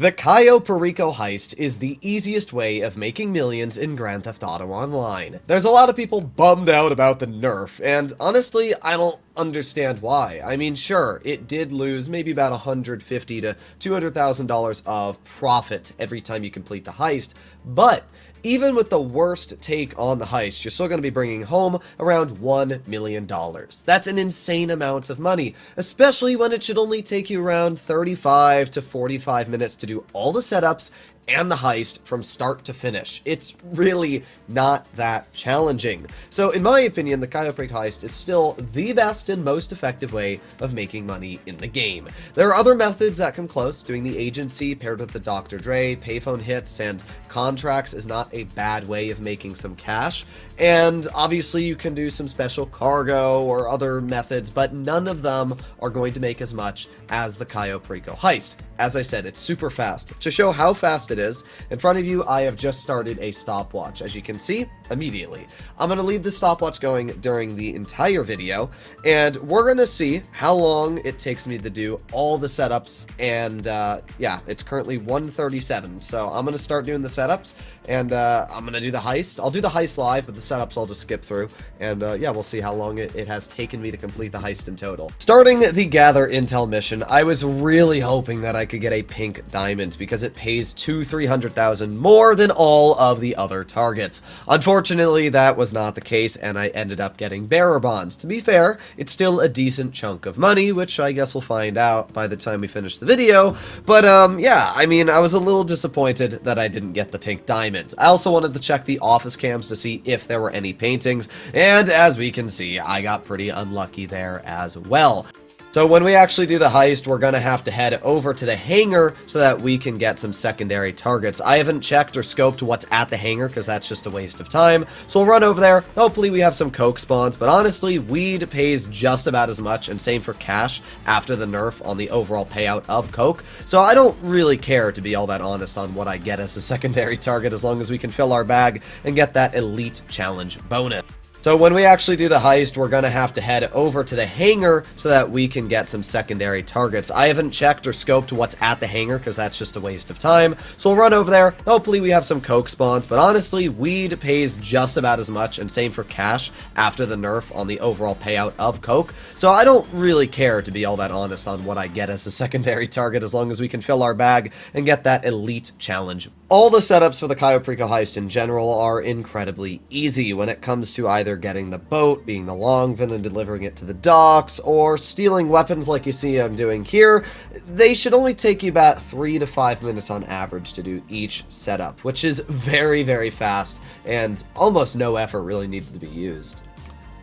The Cayo Perico heist is the easiest way of making millions in Grand Theft Auto Online. There's a lot of people bummed out about the nerf, and honestly, I don't understand why. I mean, sure, it did lose maybe about $150 to $200,000 of profit every time you complete the heist, but even with the worst take on the heist, you're still going to be bringing home around $1 million. That's an insane amount of money, especially when it should only take you around 35 to 45 minutes to do all the setups and the heist from start to finish. It's really not that challenging. So in my opinion, the Cayo Perico heist is still the best and most effective way of making money in the game. There are other methods that come close. Doing the agency paired with the Dr. Dre, payphone hits, and contracts is not a bad way of making some cash. And obviously you can do some special cargo or other methods, but none of them are going to make as much as the Cayo Perico heist. As I said, it's super fast. To show how fast it is, in front of you, I have just started a stopwatch. As you can see, immediately. I'm going to leave the stopwatch going during the entire video, and we're going to see how long it takes me to do all the setups, and yeah, it's currently 1:37, so I'm going to start doing the setups, and I'm going to do the heist. I'll do the heist live, but the setups I'll just skip through, and yeah, we'll see how long it has taken me to complete the heist in total. Starting the gather intel mission, I was really hoping that I could get a pink diamond because it pays $200,000-300,000 more than all of the other targets. Unfortunately, that was not the case, and I ended up getting bearer bonds. To be fair, it's still a decent chunk of money, which I guess we'll find out by the time we finish the video, but yeah, I mean, I was a little disappointed that I didn't get the pink diamond. I also wanted to check the office cams to see if there were any paintings, and as we can see, I got pretty unlucky there as well. So when we actually do the heist, we're going to have to head over to the hangar so that we can get some secondary targets. I haven't checked or scoped what's at the hangar because that's just a waste of time. So we'll run over there. Hopefully we have some coke spawns, but honestly, weed pays just about as much, and same for cash after the nerf on the overall payout of coke. So I don't really care, to be all that honest, on what I get as a secondary target as long as we can fill our bag and get that elite challenge bonus. So when we actually do the heist, we're going to have to head over to the hangar so that we can get some secondary targets. I haven't checked or scoped what's at the hangar because that's just a waste of time. So we'll run over there. Hopefully we have some coke spawns, but honestly, weed pays just about as much, and same for cash after the nerf on the overall payout of coke. So I don't really care, to be all that honest, on what I get as a secondary target as long as we can fill our bag and get that elite challenge. All the setups for the Cayo Perico heist in general are incredibly easy when it comes to either getting the boat, being the longvin and delivering it to the docks, or stealing weapons like you see I'm doing here. They should only take you about 3 to 5 minutes on average to do each setup, which is very, very fast, and almost no effort really needed to be used.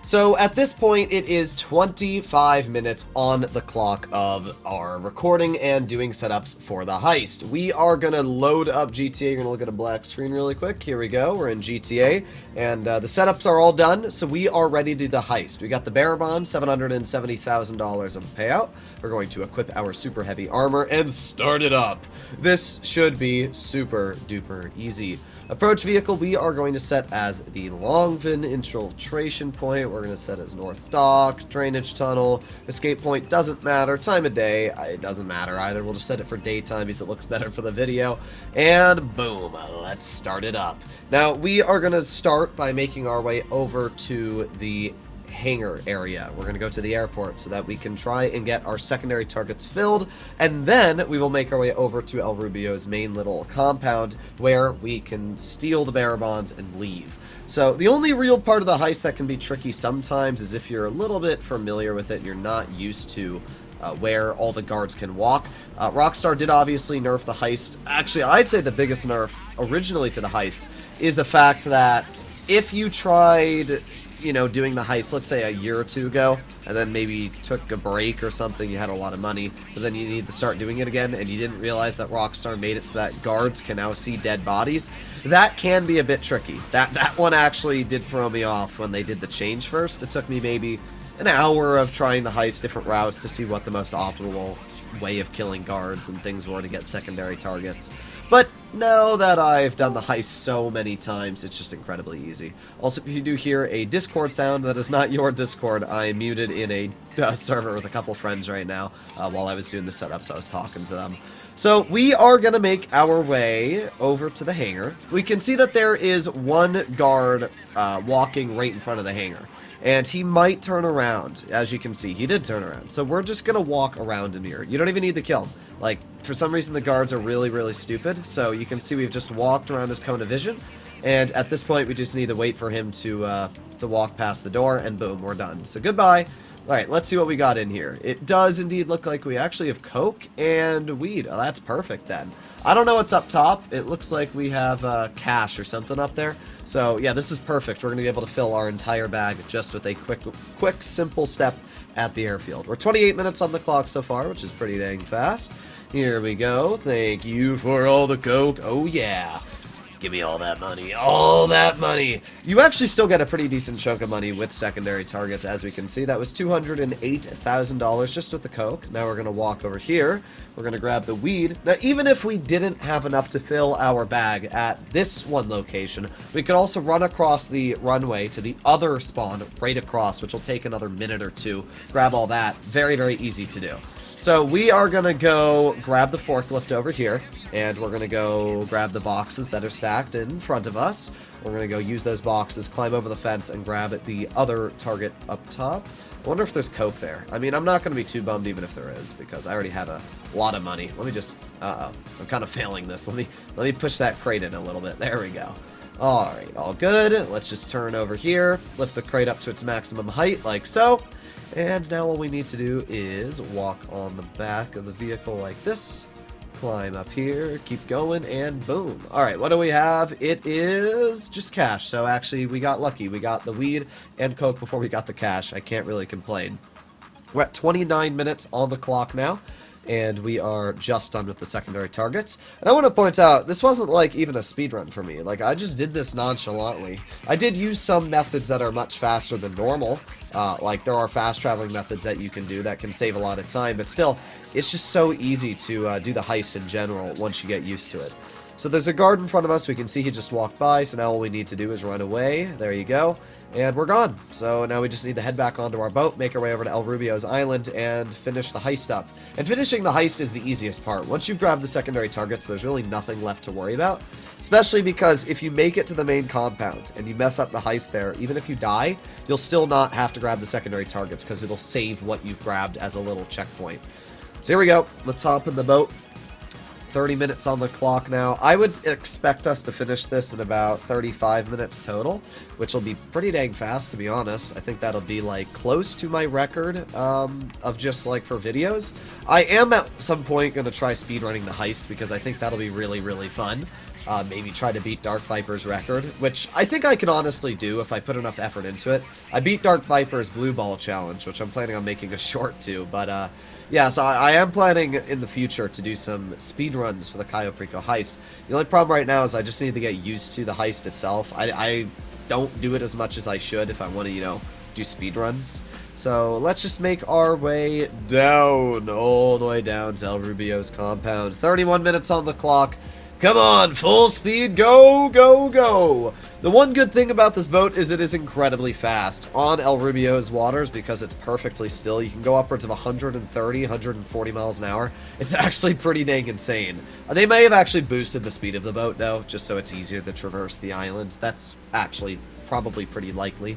So at this point, it is 25 minutes on the clock of our recording and doing setups for the heist. We are going to load up GTA. You're going to look at a black screen really quick. Here we go. We're in GTA, and the setups are all done, so we are ready to do the heist. We got the bearer bond, $770,000 of payout. We're going to equip our super heavy armor and start it up. This should be super duper easy. Approach vehicle we are going to set as the longvin infiltration point. We're going to set as north dock, drainage tunnel, escape point doesn't matter, time of day, it doesn't matter either. We'll just set it for daytime because it looks better for the video. And boom, let's start it up. Now we are going to start by making our way over to the hangar area. We're going to go to the airport so that we can try and get our secondary targets filled, and then we will make our way over to El Rubio's main little compound where we can steal the bearer bonds and leave. So the only real part of the heist that can be tricky sometimes is if you're a little bit familiar with it and you're not used to where all the guards can walk. Rockstar did obviously nerf the heist. Actually, I'd say the biggest nerf originally to the heist is the fact that if you tried, you know, doing the heist, let's say a year or two ago, and then maybe took a break or something, you had a lot of money, but then you need to start doing it again, and you didn't realize that Rockstar made it so that guards can now see dead bodies, that can be a bit tricky. That one actually did throw me off when they did the change first. It took me maybe an hour of trying the heist, different routes, to see what the most optimal way of killing guards and things were to get secondary targets. But now that I've done the heist so many times, it's just incredibly easy. Also, if you do hear a Discord sound, that is not your Discord. I am muted in a server with a couple friends right now while I was doing the setup, so I was talking to them. So we are going to make our way over to the hangar. We can see that there is one guard walking right in front of the hangar. And he might turn around. As you can see, he did turn around. So we're just going to walk around in here. You don't even need to kill him. Like, for some reason, the guards are really, really stupid. So you can see we've just walked around his cone of vision. And at this point, we just need to wait for him to walk past the door. And boom, we're done. So goodbye. Alright, let's see what we got in here. It does indeed look like we actually have coke and weed. Oh, that's perfect then. I don't know what's up top. It looks like we have cash or something up there. So yeah, this is perfect. We're going to be able to fill our entire bag just with a quick, simple step at the airfield. We're 28 minutes on the clock so far, which is pretty dang fast. Here we go. Thank you for all the coke. Oh yeah. Give me all that money. All that money. You actually still get a pretty decent chunk of money with secondary targets, as we can see. That was $208,000 just with the coke. Now we're going to walk over here. We're going to grab the weed. Now, even if we didn't have enough to fill our bag at this one location, we could also run across the runway to the other spawn right across, which will take another minute or two. Grab all that. Very, very easy to do. So we are going to go grab the forklift over here, and we're going to go grab the boxes that are stacked in front of us. We're going to go use those boxes, climb over the fence, and grab the other target up top. I wonder if there's coke there. I mean, I'm not going to be too bummed even if there is, because I already have a lot of money. Let me just... Uh-oh. I'm kind of failing this. Let me push that crate in a little bit. There we go. Alright, all good. Let's just turn over here, lift the crate up to its maximum height, like so. And now all we need to do is walk on the back of the vehicle like this, climb up here, keep going, and boom. Alright, what do we have? It is just cash. So actually, we got lucky. We got the weed and coke before we got the cash. I can't really complain. We're at 29 minutes on the clock now, and we are just done with the secondary targets. And I want to point out, this wasn't like even a speed run for me. Like, I just did this nonchalantly. I did use some methods that are much faster than normal. Like, there are fast traveling methods that you can do that can save a lot of time, but still, it's just so easy to do the heist in general once you get used to it. So there's a guard in front of us. We can see he just walked by, so now all we need to do is run away. There you go. And we're gone. So now we just need to head back onto our boat, make our way over to El Rubio's island, and finish the heist up. And finishing the heist is the easiest part. Once you've grabbed the secondary targets, there's really nothing left to worry about. Especially because if you make it to the main compound and you mess up the heist there, even if you die, you'll still not have to grab the secondary targets because it'll save what you've grabbed as a little checkpoint. So here we go. Let's hop in the boat. 30 minutes on the clock now. I would expect us to finish this in about 35 minutes total, which will be pretty dang fast, to be honest. I think that'll be, like, close to my record of just, like, for videos. I am at some point going to try speedrunning the heist because I think that'll be really, really fun. Maybe try to beat Dark Viper's record, which I think I can honestly do if I put enough effort into it. I beat Dark Viper's Blue Ball Challenge, which I'm planning on making a short to, but, yeah, so I am planning in the future to do some speedruns for the Cayo Perico heist. The only problem right now is I just need to get used to the heist itself. I don't do it as much as I should if I want to, you know, do speedruns. So let's just make our way down, all the way down to El Rubio's compound. 31 minutes on the clock. Come on, full speed, go, go, go! The one good thing about this boat is it is incredibly fast on El Rubio's waters because it's perfectly still. You can go upwards of 130, 140 miles an hour. It's actually pretty dang insane. They may have actually boosted the speed of the boat, though, just so it's easier to traverse the islands. That's actually probably pretty likely.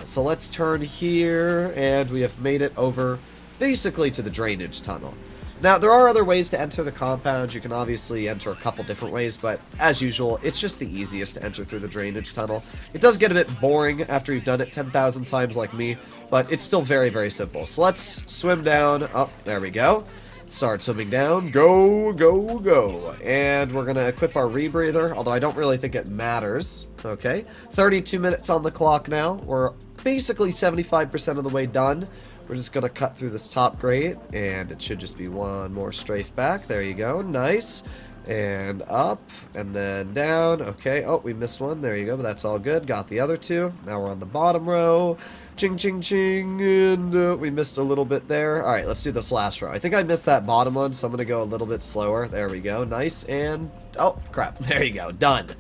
So let's turn here, and we have made it over basically to the drainage tunnel. Now, there are other ways to enter the compound. You can obviously enter a couple different ways, but as usual, it's just the easiest to enter through the drainage tunnel. It does get a bit boring after you've done it 10,000 times like me, but it's still very, very simple. So let's swim down. Oh, there we go. Start swimming down. Go, go, go. And we're going to equip our rebreather, although I don't really think it matters. Okay. 32 minutes on the clock now. We're basically 75% of the way done. We're just going to cut through this top grate, and it should just be one more strafe back. There you go. Nice. And up, and then down. Okay. Oh, we missed one. There you go, but that's all good. Got the other two. Now we're on the bottom row. Ching, ching, ching. And we missed a little bit there. All right, let's do this last row. I think I missed that bottom one, so I'm going to go a little bit slower. There we go. Nice. And, oh, crap. There you go. Done.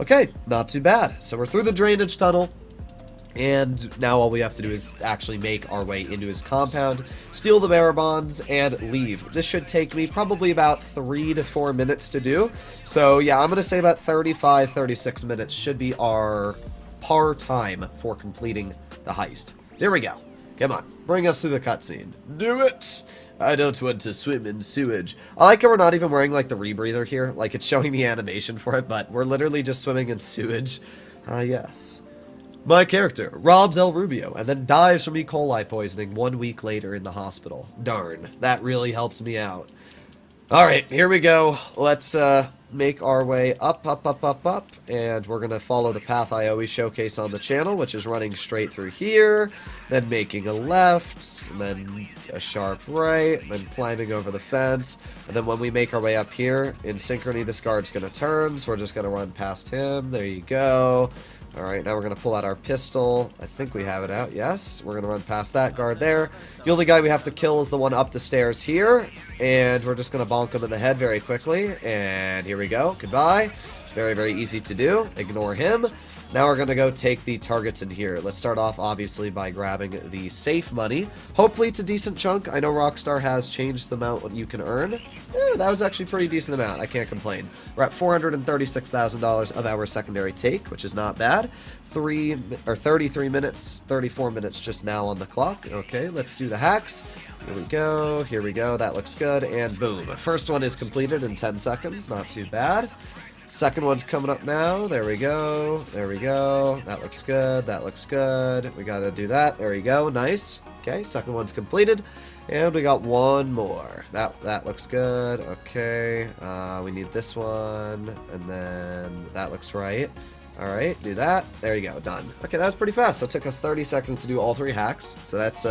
Okay, not too bad. So we're through the drainage tunnel. And now all we have to do is actually make our way into his compound, steal the bearer bonds, and leave. This should take me probably about 3 to 4 minutes to do. So yeah, I'm going to say about 35, 36 minutes should be our par time for completing the heist. So here we go. Come on, bring us through the cutscene. Do it! I don't want to swim in sewage. I like how we're not even wearing like the rebreather here. Like it's showing the animation for it, but we're literally just swimming in sewage. Yes. My character robs El Rubio and then dies from E. coli poisoning 1 week later in the hospital. Darn, that really helped me out. Alright, here we go. Let's make our way up, and we're going to follow the path I always showcase on the channel, which is running straight through here, then making a left, and then a sharp right, and then climbing over the fence, and then when we make our way up here, in synchrony this guard's going to turn, so we're just going to run past him. There you go. Alright, now we're going to pull out our pistol. I think we have it out, yes. We're going to run past that guard there. The only guy we have to kill is the one up the stairs here. And we're just going to bonk him in the head very quickly. And here we go. Goodbye. Very, very easy to do. Ignore him. Now we're going to go take the targets in here. Let's start off, obviously, by grabbing the safe money. Hopefully it's a decent chunk. I know Rockstar has changed the amount what you can earn. That was actually a pretty decent amount. I can't complain. We're at $436,000 of our secondary take, which is not bad. 33 minutes, 34 minutes just now on the clock. Okay, let's do the hacks. Here we go. Here we go. That looks good. And boom. First one is completed in 10 seconds. Not too bad. Second one's coming up now. There we go. There we go. That looks good. That looks good. We gotta do that. There we go. Nice. Okay, second one's completed. And we got one more. That looks good. Okay. We need this one. And then that looks right. Alright, do that. There you go. Done. Okay, that was pretty fast. So it took us 30 seconds to do all 3 hacks. So that's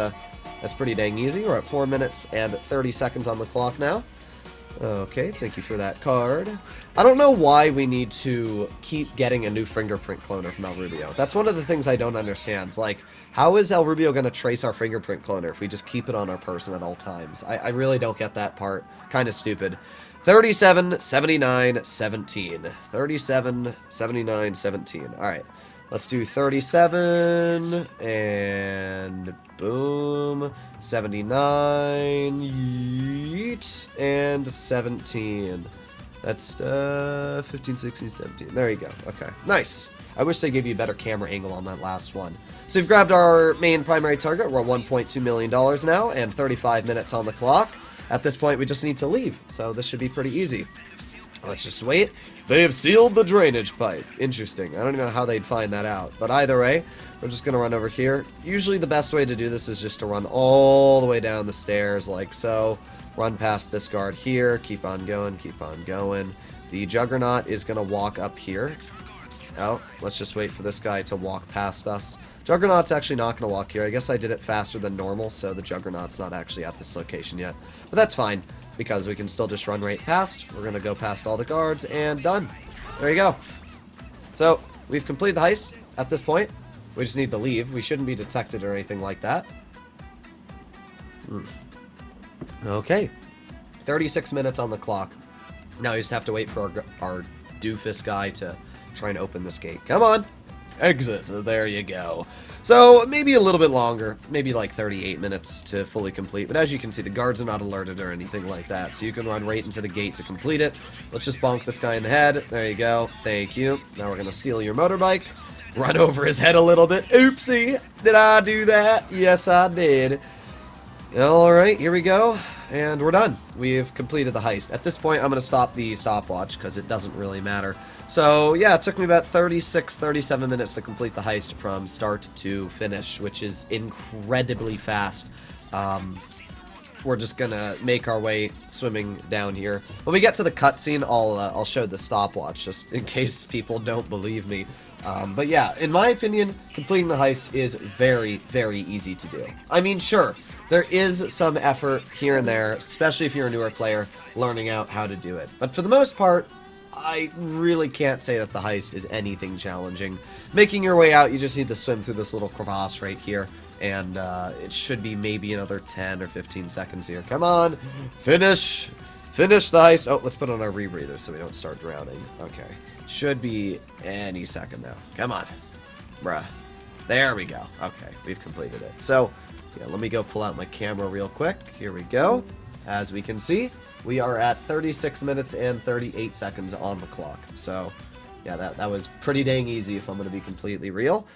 pretty dang easy. We're at 4 minutes and 30 seconds on the clock now. Okay, thank you for that card. I don't know why we need to keep getting a new fingerprint cloner from El Rubio. That's one of the things I don't understand. Like, how is El Rubio going to trace our fingerprint cloner if we just keep it on our person at all times? I really don't get that part. Kind of stupid. 37, 79, 17. 37, 79, 17. Alright, let's do 37, and boom, 79, yeet, and 17. That's 15, 16, 17. There you go. Okay, nice. I wish they gave you a better camera angle on that last one. So we've grabbed our main primary target. We're at $1.2 million now, and 35 minutes on the clock. At this point, we just need to leave, so this should be pretty easy. Let's just wait. They have sealed the drainage pipe. Interesting. I don't even know how they'd find that out. But either way, we're just going to run over here. Usually the best way to do this is just to run all the way down the stairs like so. Run past this guard here. Keep on going. Keep on going. The Juggernaut is going to walk up here. Oh, let's just wait for this guy to walk past us. Juggernaut's actually not going to walk here. I guess I did it faster than normal, so the Juggernaut's not actually at this location yet. But that's fine, because we can still just run right past. We're going to go past all the guards, and done. There you go. So, we've completed the heist at this point. We just need to leave. We shouldn't be detected or anything like that. Okay. 36 minutes on the clock. Now we just have to wait for our doofus guy to try and open this gate. Come on! Exit. There you go. So, maybe a little bit longer. Maybe like 38 minutes to fully complete. But as you can see, the guards are not alerted or anything like that. So you can run right into the gate to complete it. Let's just bonk this guy in the head. There you go. Thank you. Now we're going to steal your motorbike. Run over his head a little bit. Oopsie. Did I do that? Yes, I did. Alright, here we go. And we're done. We've completed the heist. At this point, I'm going to stop the stopwatch because it doesn't really matter. So, yeah, it took me about 36, 37 minutes to complete the heist from start to finish, which is incredibly fast. We're just going to make our way swimming down here. When we get to the cutscene, I'll show the stopwatch just in case people don't believe me. But yeah, in my opinion, completing the heist is very, very easy to do. I mean, sure, there is some effort here and there, especially if you're a newer player, learning out how to do it. But for the most part, I really can't say that the heist is anything challenging. Making your way out, you just need to swim through this little crevasse right here, and it should be maybe another 10 or 15 seconds here. Come on, finish the heist. Oh, let's put on our rebreather so we don't start drowning. Okay. Should be any second now. Come on. Bruh. There we go. Okay, we've completed it. So, yeah, let me go pull out my camera real quick. Here we go. As we can see, we are at 36 minutes and 38 seconds on the clock. So, yeah, that was pretty dang easy if I'm going to be completely real.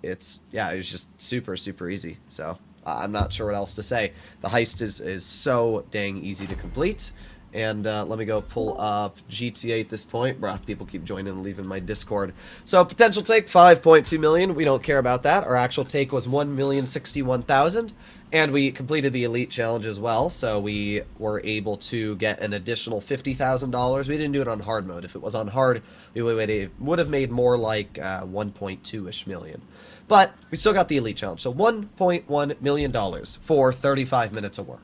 It was just super, super easy. So, I'm not sure what else to say. The heist is so dang easy to complete. And let me go pull up GTA at this point. Bruh, people keep joining and leaving my Discord. So potential take, 5.2 million. We don't care about that. Our actual take was 1,061,000. And we completed the Elite Challenge as well. So we were able to get an additional $50,000. We didn't do it on hard mode. If it was on hard, we would have made more like 1.2-ish million. But we still got the Elite Challenge. So $1.1 million for 35 minutes of work.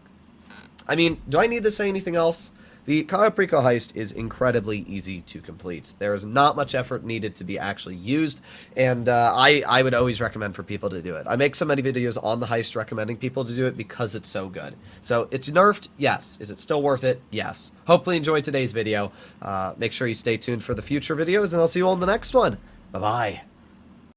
I mean, do I need to say anything else? The Cayo Perico heist is incredibly easy to complete. There is not much effort needed to be actually used, and I would always recommend for people to do it. I make so many videos on the heist recommending people to do it because it's so good. So, it's nerfed? Yes. Is it still worth it? Yes. Hopefully you enjoyed today's video. Make sure you stay tuned for the future videos, and I'll see you all in the next one. Bye-bye.